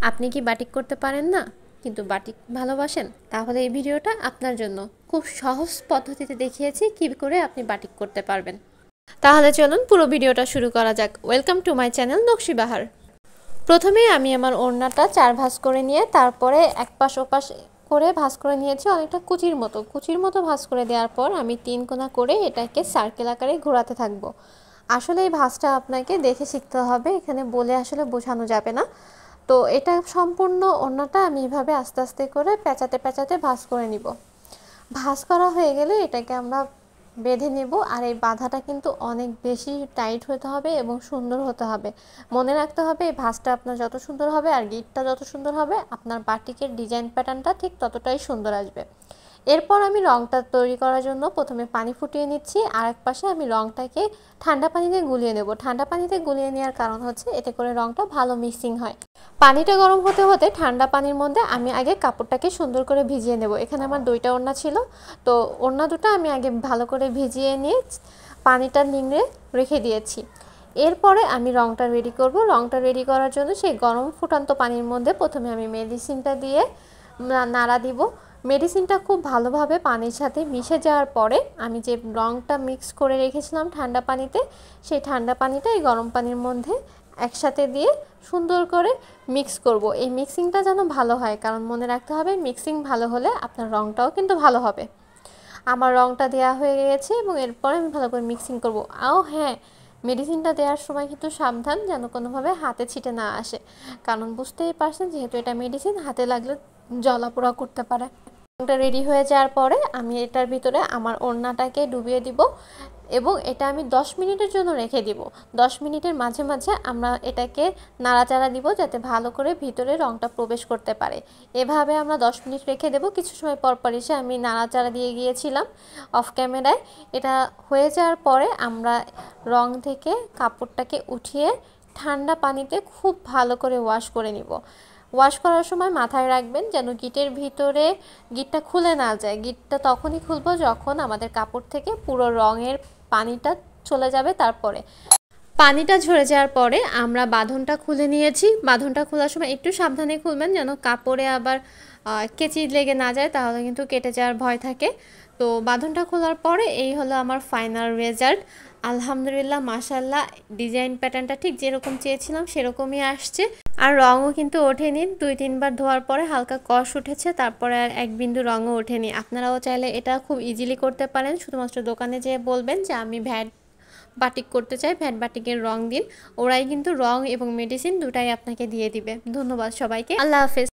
আপনি কি বাটিক করতে পারেন না কিন্তু বাটিক ভালোবাসেন? তাহলে এই ভিডিওটা আপনার জন্য। খুব সহজ পদ্ধতিতে দেখিয়েছি কী করে আপনি বাটিক করতে পারবেন। তাহলে চলুন পুরো ভিডিওটা শুরু করা যাক। Welcome to my channel Nakshibahar. প্রথমেই আমি আমার ওড়নাটা 4 ভাঁজ করে নিয়ে তারপরে এক পাশ ওপাশ করে ভাঁজ করে নিয়েছি, অনেকটা কুচির মতো ভাঁজ করে দেওয়ার পর আমি 3 কোণা করে এটাকে সার্কেল আকারে ঘোরাতে থাকবো। আসলে এই ভাঁজটা আপনাকে দেখে শিখতে হবে, এখানে বলে আসলে বোঝানো যাবে না। তো এটা সম্পূর্ণ ওড়নাটা আমি এইভাবে আস্তে আস্তে করে পেঁচাতে ভাঁজ করে নিব। ভাঁজ করা হয়ে গেলে এটাকে আমরা বেঁধে নেব। আর এই বাঁধাটা কিন্তু অনেক বেশি টাইট হতে হবে এবং সুন্দর হতে হবে। মনে রাখতে হবে এই ভাঁজটা আপনার যত সুন্দর হবে আর গিঁটটা যত সুন্দর হবে আপনার বাটিকের ডিজাইন প্যাটার্নটা ঠিক ততটাই সুন্দর আসবে। এরপর আমি রংটা তৈরি করার জন্য প্রথমে পানি ফুটিয়ে নিচ্ছি, আর এক পাশে আমি রংটাকে ঠান্ডা পানিতে গুলিয়ে নেব। ঠান্ডা পানিতে গুলিয়ে নেওয়ার কারণ হচ্ছে এতে করে রংটা ভালো মিক্সিং হয়। পানিটা গরম হতে হতে ঠান্ডা পানির মধ্যে আমি আগে কাপড়টাকে সুন্দর করে ভিজিয়ে নেব। এখানে আমার 2টা ওড়না ছিল, তো ওড়না দুটো আমি আগে ভালো করে ভিজিয়ে নিয়ে পানিটা নিংড়ে রেখে দিয়েছি। এরপরে আমি রংটা রেডি করব। রংটা রেডি করার জন্য সেই গরম ফুটান্ত পানির মধ্যে প্রথমে আমি মেডিসিনটা দিয়ে নাড়া দিব। মেডিসিনটা খুব ভালোভাবে পানির সাথে মিশে যাওয়ার পরে আমি যে রংটা মিক্স করে রেখেছিলাম ঠান্ডা পানিতে, সেই ঠান্ডা পানিটা এই গরম পানির মধ্যে একসাথে দিয়ে সুন্দর করে মিক্স করব। এই মিক্সিংটা যেন ভালো হয়, কারণ মনে রাখতে হবে মিক্সিং ভালো হলে আপনার রংটাও কিন্তু ভালো হবে। আমার রংটা দেওয়া হয়ে গেছে এবং এরপরে আমি ভালো করে মিক্সিং করব। হ্যাঁ, মেডিসিনটা দেওয়ার সময় কিন্তু সাবধান যেন কোনোভাবে হাতে ছিটে না আসে, কারণ বুঝতেই পারছেন যেহেতু এটা মেডিসিন, হাতে লাগলে জ্বলাপোড়া করতে পারে। রংটা রেডি হয়ে যাওয়ার পরে আমি এটার ভিতরে আমার ওড়নাটাকে ডুবিয়ে দিব এবং এটা আমি 10 মিনিটের জন্য রেখে দিব। 10 মিনিটের মাঝে মাঝে আমরা এটাকে নাড়াচাড়া দিব যাতে ভালো করে ভিতরে রংটা প্রবেশ করতে পারে। এভাবে আমরা 10 মিনিট রেখে দেব। কিছু সময় পর পর এসে আমি নাড়াচাড়া দিয়ে গিয়েছিলাম অফ ক্যামেরায়। এটা হয়ে যাওয়ার পরে আমরা রং থেকে কাপড়টাকে উঠিয়ে ঠান্ডা পানিতে খুব ভালো করে ওয়াশ করে নিব। ওয়াশ করার সময় মাথায় রাখবেন যেন গিঁটটা খুলে না যায়। গিঁটটা তখনই খুলবো যখন আমাদের কাপড় থেকে পুরো রঙের পানিটা চলে যাবে। তারপরে পানিটা ঝরে যাওয়ার পরে আমরা বাঁধনটা খুলে নিয়েছি। বাঁধনটা খোলার সময় একটু সাবধানে খুলবেন যেন কাপড়ে আবার কেচি লেগে না যায়, তাহলে কিন্তু কেটে যাওয়ার ভয় থাকে। তো বাঁধনটা খোলার পরে এই হলো আমার ফাইনাল রেজাল্ট। আলহামদুলিল্লাহ, মাশাল্লাহ, ডিজাইন প্যাটার্নটা ঠিক যেরকম চেয়েছিলাম সেরকমই আসছে। আর রঙও কিন্তু ওঠেনি। 2-3 বার ধোয়ার পরে হালকা কষ উঠেছে, তারপরে আর এক বিন্দু রঙও ওঠেনি। আপনারাও চাইলে এটা খুব ইজিলি করতে পারেন। শুধুমাত্র দোকানে যেয়ে বলবেন যে আমি ভ্যাট বাটিক করতে চাই, ভ্যাট বাটিকের রং দিন। ওরাই কিন্তু রং এবং মেডিসিন দুটাই আপনাকে দিয়ে দিবে। ধন্যবাদ সবাইকে। আল্লাহ হাফেজ।